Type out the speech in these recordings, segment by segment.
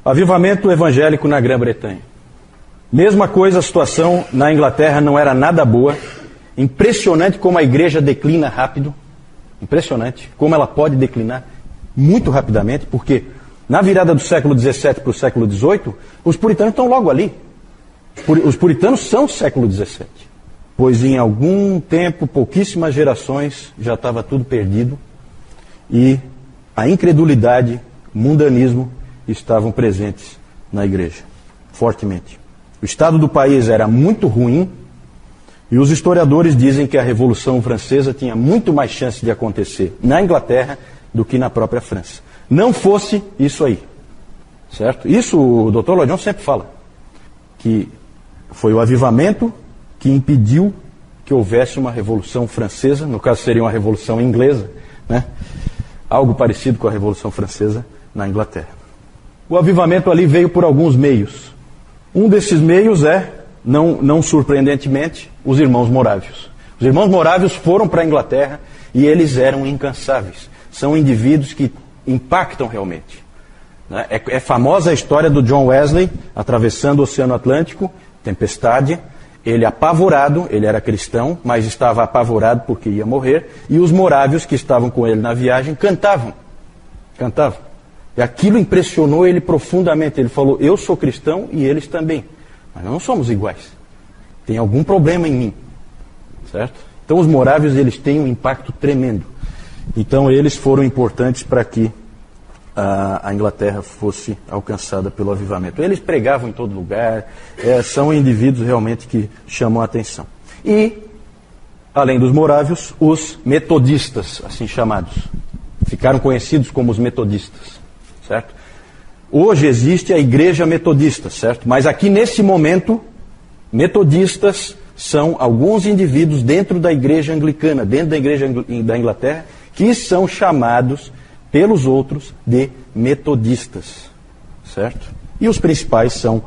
Avivamento evangélico na Grã-Bretanha. Mesma coisa, a situação na Inglaterra não era nada boa. Impressionante como a igreja declina rápido. Impressionante como ela pode declinar muito rapidamente, porque na virada do século XVII para o século XVIII, os puritanos estão logo ali. Os puritanos são século XVII. Pois em algum tempo, pouquíssimas gerações, já estava tudo perdido. E a incredulidade, o mundanismo estavam presentes na igreja, fortemente. O estado do país era muito ruim e os historiadores dizem que a Revolução Francesa tinha muito mais chance de acontecer na Inglaterra do que na própria França. Não fosse isso aí, certo? Isso o Dr. Lloyd Jones sempre fala, que foi o avivamento que impediu que houvesse uma Revolução Francesa, no caso seria uma Revolução Inglesa, né? Algo parecido com a Revolução Francesa na Inglaterra. O avivamento ali veio por alguns meios. Um desses meios é, não surpreendentemente, os irmãos morávios. Os irmãos morávios foram para a Inglaterra e eles eram incansáveis. São indivíduos que impactam realmente. É famosa a história do John Wesley atravessando o Oceano Atlântico, tempestade. Ele apavorado, ele era cristão, mas estava apavorado porque ia morrer. E os morávios que estavam com ele na viagem cantavam. E aquilo impressionou ele profundamente. Ele falou, eu sou cristão e eles também. Mas não somos iguais. Tem algum problema em mim. Certo? Então os morávios, eles têm um impacto tremendo. Então eles foram importantes para que a Inglaterra fosse alcançada pelo avivamento. Eles pregavam em todo lugar. São indivíduos realmente que chamam a atenção. E, além dos morávios, os metodistas, assim chamados. Ficaram conhecidos como os metodistas. Certo? Hoje existe a igreja metodista, certo? Mas aqui nesse momento, metodistas são alguns indivíduos dentro da igreja anglicana, dentro da igreja da Inglaterra, que são chamados pelos outros de metodistas, certo? E os principais são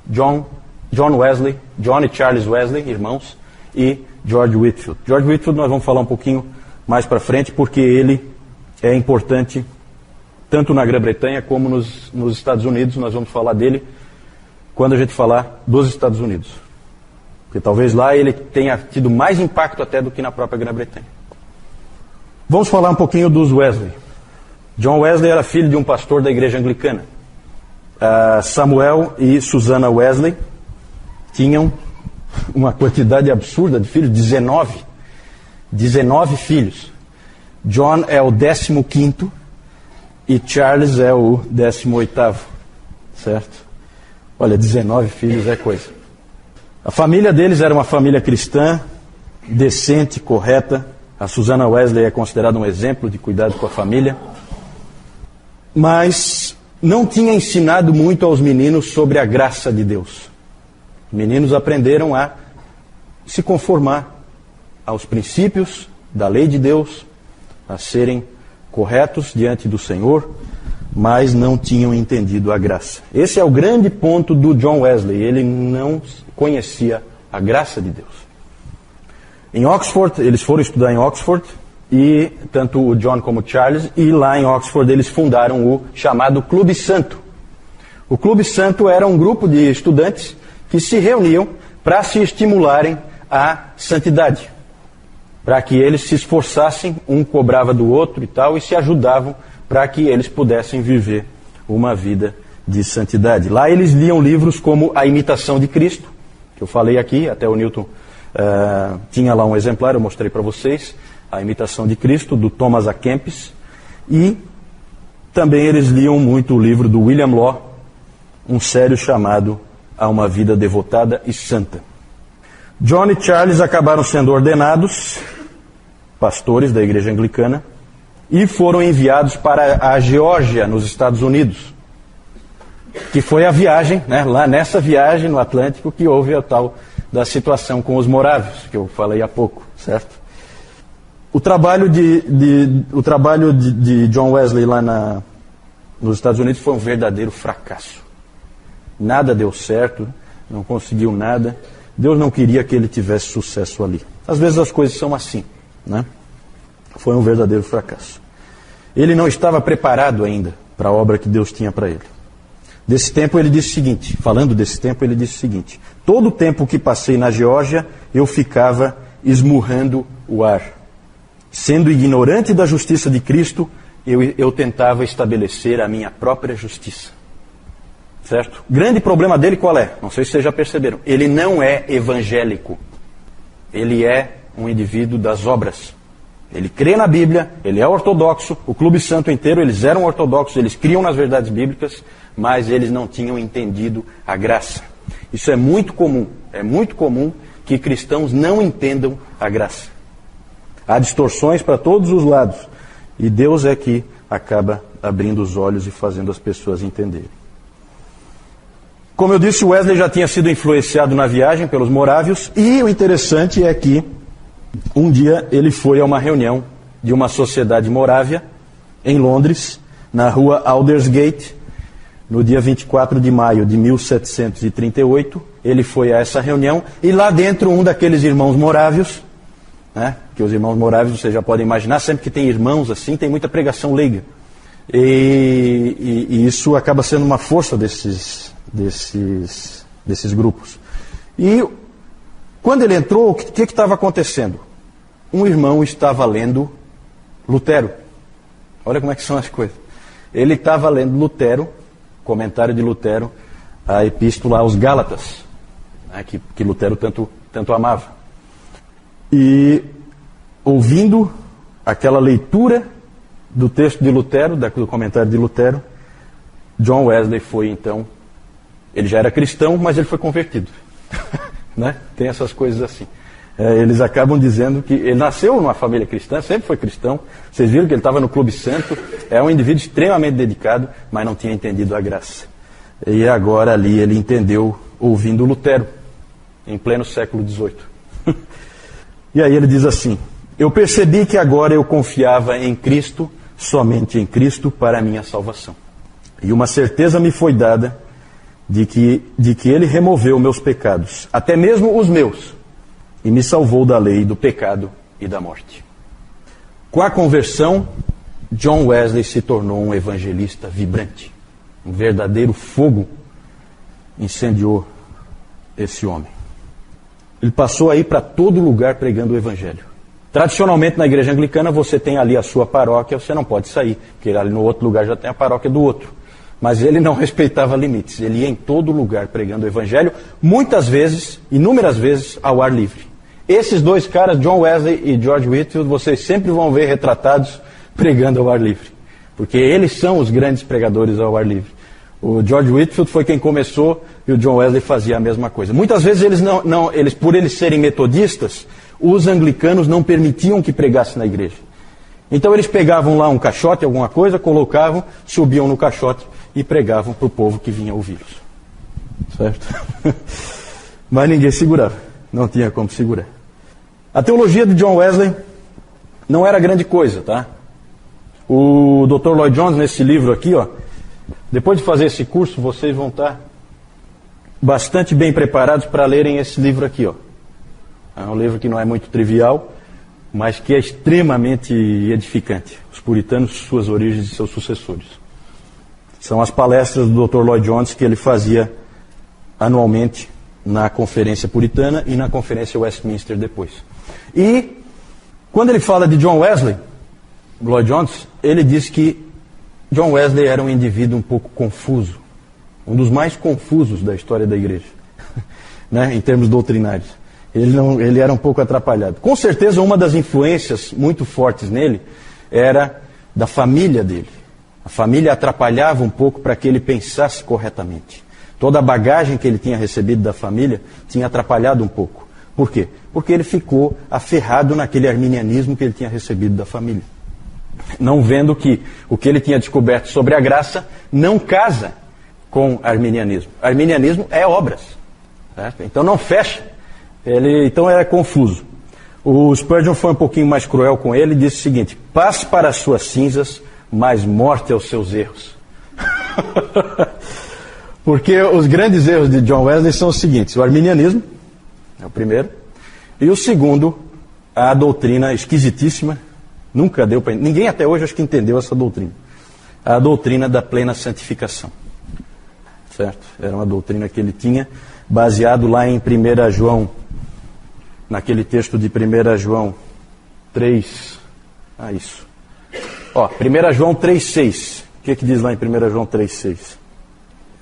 John Wesley, John e Charles Wesley, irmãos, e George Whitefield. George Whitefield nós vamos falar um pouquinho mais para frente, porque ele é importante tanto na Grã-Bretanha como nos Estados Unidos. Nós vamos falar dele quando a gente falar dos Estados Unidos. Porque talvez lá ele tenha tido mais impacto até do que na própria Grã-Bretanha. Vamos falar um pouquinho dos Wesley. John Wesley era filho de um pastor da igreja anglicana. Samuel e Susana Wesley tinham uma quantidade absurda de filhos, 19 filhos. John é o 15º e Charles é o 18º, certo? Olha, 19 filhos é coisa. A família deles era uma família cristã, decente, correta. A Susana Wesley é considerada um exemplo de cuidado com a família. Mas não tinha ensinado muito aos meninos sobre a graça de Deus. Os meninos aprenderam a se conformar aos princípios da lei de Deus, a serem corretos diante do Senhor, mas não tinham entendido a graça. Esse é o grande ponto do John Wesley. Ele não conhecia a graça de Deus. Em Oxford, eles foram estudar em Oxford, e tanto o John como o Charles, e lá em Oxford eles fundaram o chamado Clube Santo. O Clube Santo era um grupo de estudantes que se reuniam para se estimularem à santidade, para que eles se esforçassem, um cobrava do outro e tal, e se ajudavam para que eles pudessem viver uma vida de santidade. Lá eles liam livros como A Imitação de Cristo, que eu falei aqui, até o Newton tinha lá um exemplar, eu mostrei para vocês, A Imitação de Cristo, do Thomas A. Kempis, e também eles liam muito o livro do William Law, um sério chamado A uma Vida Devotada e Santa. John e Charles acabaram sendo ordenados pastores da igreja anglicana e foram enviados para a Geórgia, nos Estados Unidos, que foi a viagem, né, lá nessa viagem no Atlântico, que houve a tal da situação com os morávios, que eu falei há pouco, certo? O trabalho de John Wesley lá nos Estados Unidos foi um verdadeiro fracasso. Nada deu certo, não conseguiu nada. Deus não queria que ele tivesse sucesso ali. Às vezes as coisas são assim, né? Foi um verdadeiro fracasso. Ele não estava preparado ainda para a obra que Deus tinha para ele. Desse tempo ele disse o seguinte, falando desse tempo ele disse o seguinte: todo o tempo que passei na Geórgia, eu ficava esmurrando o ar. Sendo ignorante da justiça de Cristo, eu tentava estabelecer a minha própria justiça. Certo? O grande problema dele qual é? Não sei se vocês já perceberam. Ele não é evangélico. Ele é um indivíduo das obras. Ele crê na Bíblia, ele é ortodoxo, o Clube Santo inteiro, eles eram ortodoxos, eles criam nas verdades bíblicas, mas eles não tinham entendido a graça. Isso é muito comum que cristãos não entendam a graça. Há distorções para todos os lados, e Deus é que acaba abrindo os olhos e fazendo as pessoas entenderem. Como eu disse, Wesley já tinha sido influenciado na viagem pelos morávios, e o interessante é que um dia ele foi a uma reunião de uma sociedade morávia em Londres, na rua Aldersgate, no dia 24 de maio de 1738. Ele foi a essa reunião e lá dentro um daqueles irmãos morávios, né, que os irmãos morávios vocês já podem imaginar, sempre que tem irmãos assim, tem muita pregação leiga. E isso acaba sendo uma força desses grupos. E quando ele entrou, o que estava acontecendo? Um irmão estava lendo Lutero. Olha como é que são as coisas. Ele estava lendo Lutero, comentário de Lutero, a epístola aos Gálatas, né, que Lutero tanto amava. E ouvindo aquela leitura do texto de Lutero, do comentário de Lutero, John Wesley foi então, ele já era cristão, mas ele foi convertido. Né? Tem essas coisas assim. Eles acabam dizendo que ele nasceu numa família cristã, sempre foi cristão. Vocês viram que ele estava no Clube Santo, é um indivíduo extremamente dedicado, mas não tinha entendido a graça. E agora ali ele entendeu ouvindo Lutero, em pleno século XVIII. E aí ele diz assim: eu percebi que agora eu confiava em Cristo, somente em Cristo, para a minha salvação. E uma certeza me foi dada de que Ele removeu meus pecados, até mesmo os meus, e me salvou da lei, do pecado e da morte. Com a conversão, John Wesley se tornou um evangelista vibrante. Um verdadeiro fogo incendiou esse homem. Ele passou a ir para todo lugar pregando o evangelho. Tradicionalmente, na igreja anglicana, você tem ali a sua paróquia, você não pode sair, porque ali no outro lugar já tem a paróquia do outro. Mas ele não respeitava limites, ele ia em todo lugar pregando o evangelho, muitas vezes, inúmeras vezes, ao ar livre. Esses dois caras, John Wesley e George Whitefield, vocês sempre vão ver retratados pregando ao ar livre, porque eles são os grandes pregadores ao ar livre. O George Whitefield foi quem começou e o John Wesley fazia a mesma coisa. Muitas vezes eles por eles serem metodistas, os anglicanos não permitiam que pregasse na igreja. Então eles pegavam lá um caixote, alguma coisa, colocavam, subiam no caixote e pregavam para o povo que vinha ouvi-los. Certo? Mas ninguém segurava, não tinha como segurar. A teologia de John Wesley não era grande coisa, tá? O Dr. Lloyd Jones, nesse livro aqui, ó, depois de fazer esse curso, vocês vão estar bastante bem preparados para lerem esse livro aqui, ó. É um livro que não é muito trivial, mas que é extremamente edificante. Os puritanos, suas origens e seus sucessores. São as palestras do Dr. Lloyd Jones que ele fazia anualmente na Conferência Puritana e na Conferência Westminster depois. E quando ele fala de John Wesley, Lloyd Jones, ele diz que John Wesley era um indivíduo um pouco confuso, um dos mais confusos da história da igreja, né, em termos doutrinários. Ele era um pouco atrapalhado. Com certeza uma das influências muito fortes nele era da família dele. A família atrapalhava um pouco para que ele pensasse corretamente. Toda a bagagem que ele tinha recebido da família tinha atrapalhado um pouco. Por quê? Porque ele ficou aferrado naquele arminianismo que ele tinha recebido da família. Não vendo que o que ele tinha descoberto sobre a graça não casa com arminianismo. Arminianismo é obras. Certo? Então não fecha. Então era confuso. O Spurgeon foi um pouquinho mais cruel com ele e disse o seguinte: passe para as suas cinzas, mas morte aos seus erros. Porque os grandes erros de John Wesley são os seguintes: o arminianismo é o primeiro, e o segundo, a doutrina esquisitíssima, nunca deu para... Ninguém até hoje acho que entendeu essa doutrina. A doutrina da plena santificação. certo? Era uma doutrina que ele tinha, baseado lá em 1 João, naquele texto de 1 João 3, isso. 1 João 3,6, o que diz lá em 1 João 3,6?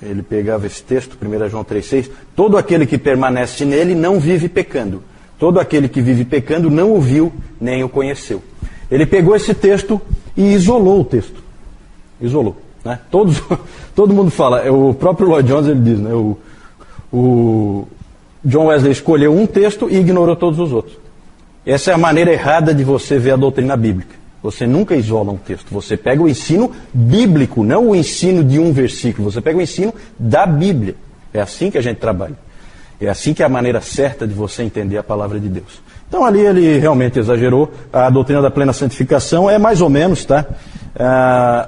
Ele pegava esse texto, 1 João 3,6, todo aquele que permanece nele não vive pecando, todo aquele que vive pecando não o viu nem o conheceu. Ele pegou esse texto e isolou o texto, isolou. Né? Todo mundo fala, o próprio Lloyd Jones ele diz, né? O John Wesley escolheu um texto e ignorou todos os outros. Essa é a maneira errada de você ver a doutrina bíblica. Você nunca isola um texto, você pega o ensino bíblico, não o ensino de um versículo, você pega o ensino da Bíblia. É assim que a gente trabalha. É assim que é a maneira certa de você entender a palavra de Deus. Então ali ele realmente exagerou. A doutrina da plena santificação é mais ou menos, tá?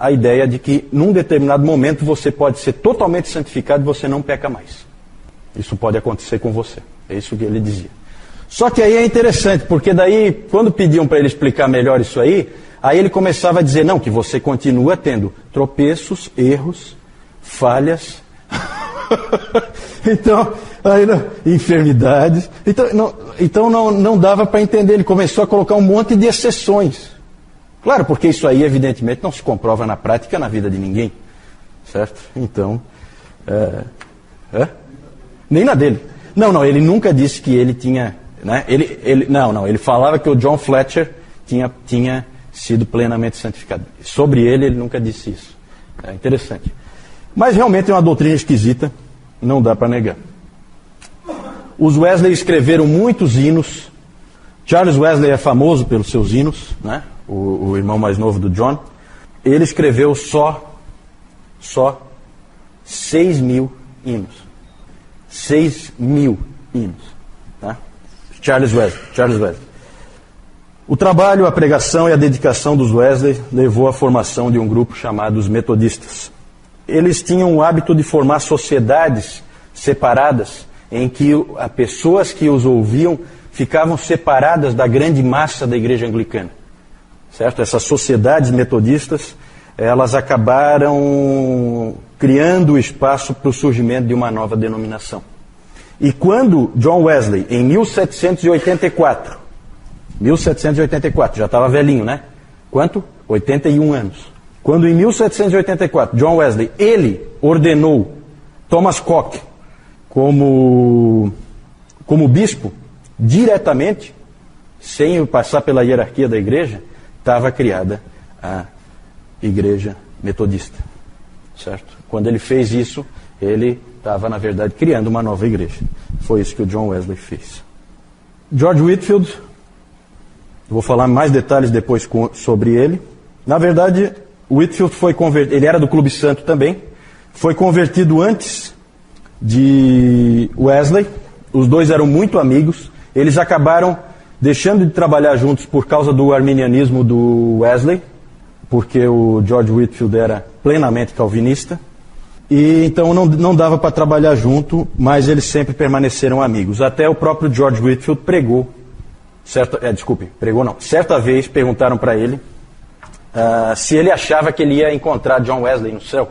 A ideia de que num determinado momento você pode ser totalmente santificado e você não peca mais. Isso pode acontecer com você. É isso que ele dizia. Só que aí é interessante, porque daí, quando pediam para ele explicar melhor isso aí ele começava a dizer, não, que você continua tendo tropeços, erros, falhas, então, enfermidades. Então não dava para entender, ele começou a colocar um monte de exceções. Claro, porque isso aí, evidentemente, não se comprova na prática na vida de ninguém. Certo? Então, nem na dele. Não, ele nunca disse que ele tinha... Né? Ele falava que o John Fletcher tinha sido plenamente santificado. Sobre ele nunca disse isso. É interessante. Mas realmente é uma doutrina esquisita, não dá para negar. Os Wesley escreveram muitos hinos. Charles Wesley é famoso pelos seus hinos, né? O irmão mais novo do John. Ele escreveu só 6.000 hinos. 6.000 hinos. Tá? Charles Wesley. O trabalho, a pregação e a dedicação dos Wesley levou à formação de um grupo chamado os Metodistas. Eles tinham o hábito de formar sociedades separadas, em que as pessoas que os ouviam ficavam separadas da grande massa da igreja anglicana. Certo? Essas sociedades metodistas, elas acabaram criando espaço para o surgimento de uma nova denominação. E quando John Wesley, em 1784, já estava velhinho, né? Quanto? 81 anos. Quando em 1784, John Wesley, ele ordenou Thomas Coke como bispo, diretamente, sem passar pela hierarquia da igreja, estava criada a igreja metodista. Certo? Quando ele fez isso, ele estava, na verdade, criando uma nova igreja. Foi isso que o John Wesley fez. George Whitefield, vou falar mais detalhes depois sobre ele. Na verdade, Whitefield foi convertido, ele era do Clube Santo também, foi convertido antes de Wesley. Os dois eram muito amigos. Eles acabaram deixando de trabalhar juntos por causa do arminianismo do Wesley, porque o George Whitefield era plenamente calvinista. E então não dava para trabalhar junto, mas eles sempre permaneceram amigos. Até o próprio George Whitefield pregou. Certa vez perguntaram para ele se ele achava que ele ia encontrar John Wesley no céu.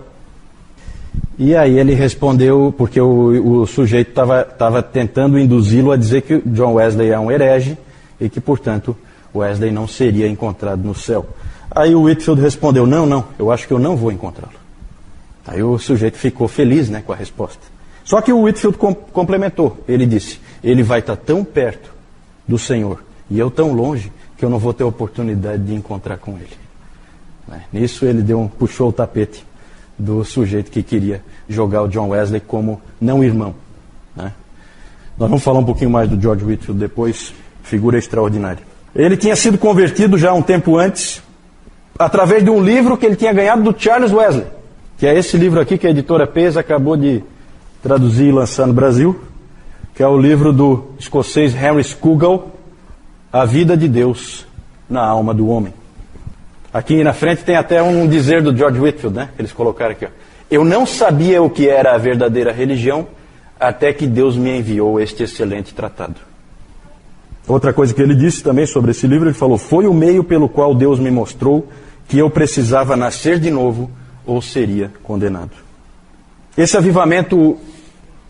E aí ele respondeu, porque o sujeito estava tentando induzi-lo a dizer que John Wesley é um herege e que, portanto, Wesley não seria encontrado no céu. Aí o Whitefield respondeu, não, eu acho que eu não vou encontrá-lo. Aí o sujeito ficou feliz, né, com a resposta. Só que o Whitefield complementou. Ele disse, ele vai estar tão perto do Senhor e eu tão longe que eu não vou ter oportunidade de encontrar com ele. Nisso ele puxou o tapete do sujeito que queria jogar o John Wesley como não irmão. Né? Nós vamos falar um pouquinho mais do George Whitefield depois, figura extraordinária. Ele tinha sido convertido já um tempo antes, através de um livro que ele tinha ganhado do Charles Wesley, que é esse livro aqui que a editora Pesa acabou de traduzir e lançar no Brasil, que é o livro do escocês Henry Scougal, A Vida de Deus na Alma do Homem. Aqui na frente tem até um dizer do George Whitefield, né? Eles colocaram aqui, ó. Eu não sabia o que era a verdadeira religião até que Deus me enviou este excelente tratado. Outra coisa que ele disse também sobre esse livro, ele falou, foi o meio pelo qual Deus me mostrou que eu precisava nascer de novo ou seria condenado. Esse avivamento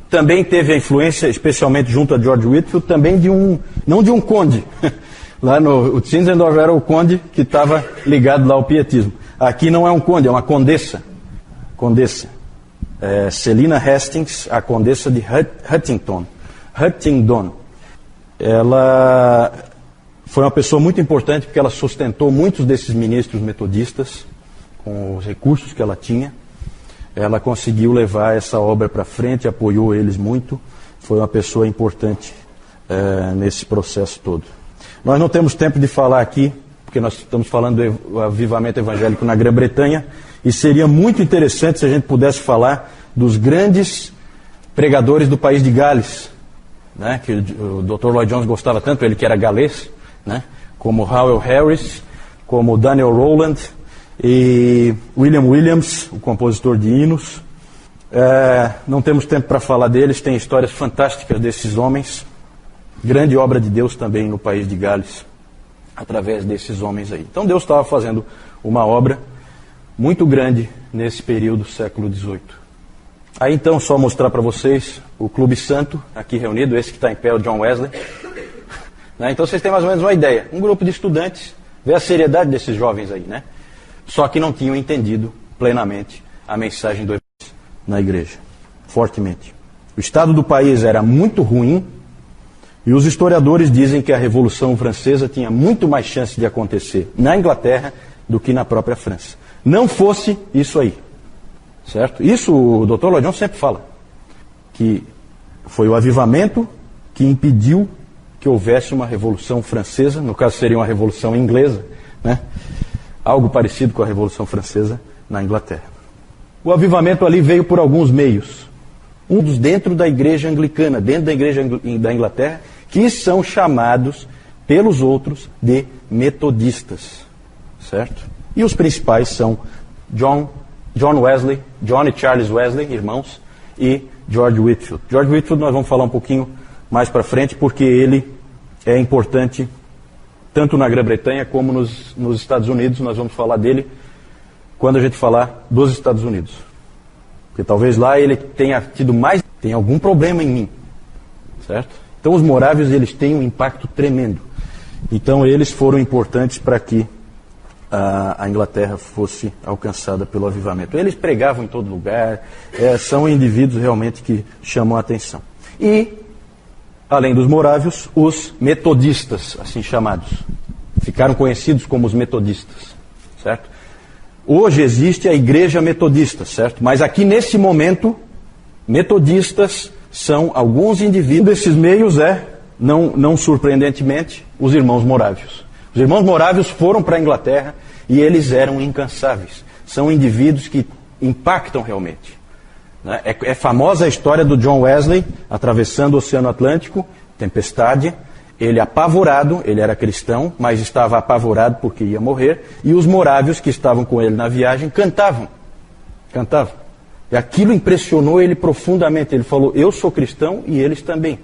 também teve a influência, especialmente junto a George Whitefield, também não de um conde. Lá o Zinzendorf era o conde que estava ligado lá ao pietismo. Aqui não é um conde, é uma condessa. Celina Hastings, a condessa de Huntingdon. Ela foi uma pessoa muito importante porque ela sustentou muitos desses ministros metodistas com os recursos que ela tinha. Ela conseguiu levar essa obra para frente, apoiou eles muito, foi uma pessoa importante nesse processo todo. Nós não temos tempo de falar aqui, porque nós estamos falando do avivamento evangélico na Grã-Bretanha, e seria muito interessante se a gente pudesse falar dos grandes pregadores do país de Gales, né, que o Dr. Lloyd Jones gostava tanto, ele que era galês, né, como Howell Harris, como Daniel Rowland, e William Williams, o compositor de hinos. Não temos tempo para falar deles, tem histórias fantásticas desses homens. Grande obra de Deus também no país de Gales, através desses homens aí. Então Deus estava fazendo uma obra muito grande nesse período, século XVIII. Aí então, só mostrar para vocês o Clube Santo, aqui reunido, esse que está em pé, o John Wesley. Né? Então vocês têm mais ou menos uma ideia. Um grupo de estudantes, vê a seriedade desses jovens aí, né? Só que não tinham entendido plenamente a mensagem do Evangelho na igreja, fortemente. O estado do país era muito ruim e os historiadores dizem que a Revolução Francesa tinha muito mais chance de acontecer na Inglaterra do que na própria França. Não fosse isso aí, certo? Isso o Dr. Lloyd Jones sempre fala, que foi o avivamento que impediu que houvesse uma Revolução Francesa, no caso seria uma Revolução Inglesa, né? Algo parecido com a Revolução Francesa na Inglaterra. O avivamento ali veio por alguns meios. Um dos dentro da igreja anglicana, dentro da igreja da Inglaterra, que são chamados pelos outros de metodistas, certo? E os principais são John Wesley, John e Charles Wesley, irmãos, e George Whitefield. George Whitefield nós vamos falar um pouquinho mais para frente, porque ele é importante tanto na Grã-Bretanha como nos Estados Unidos. Nós vamos falar dele quando a gente falar dos Estados Unidos. Porque talvez lá ele tenha tido tem algum problema em mim, certo? Então os morávios, eles têm um impacto tremendo. Então eles foram importantes para que a Inglaterra fosse alcançada pelo avivamento. Eles pregavam em todo lugar, são indivíduos realmente que chamam a atenção. E além dos morávios, os metodistas, assim chamados. Ficaram conhecidos como os metodistas, certo? Hoje existe a igreja metodista, certo? Mas aqui nesse momento, metodistas são alguns indivíduos desses meios, não surpreendentemente, os irmãos morávios. Os irmãos morávios foram para a Inglaterra e eles eram incansáveis. São indivíduos que impactam realmente. É famosa a história do John Wesley atravessando o Oceano Atlântico, tempestade, ele apavorado, ele era cristão, mas estava apavorado porque ia morrer, e os morávios que estavam com ele na viagem cantavam. E aquilo impressionou ele profundamente. Ele falou, eu sou cristão e eles também,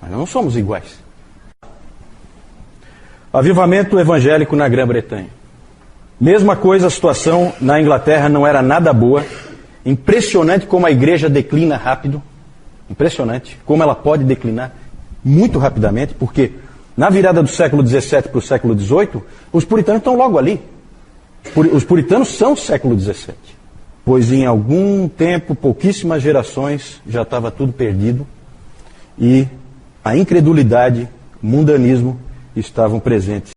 mas nós não somos iguais. Avivamento evangélico na Grã-Bretanha. Mesma coisa, a situação na Inglaterra não era nada boa. Impressionante como a igreja declina rápido. Impressionante como ela pode declinar muito rapidamente, porque na virada do século XVII para o século XVIII, os puritanos estão logo ali. Os puritanos são o século XVII. Pois em algum tempo, pouquíssimas gerações, já estava tudo perdido. E a incredulidade, o mundanismo estavam presentes.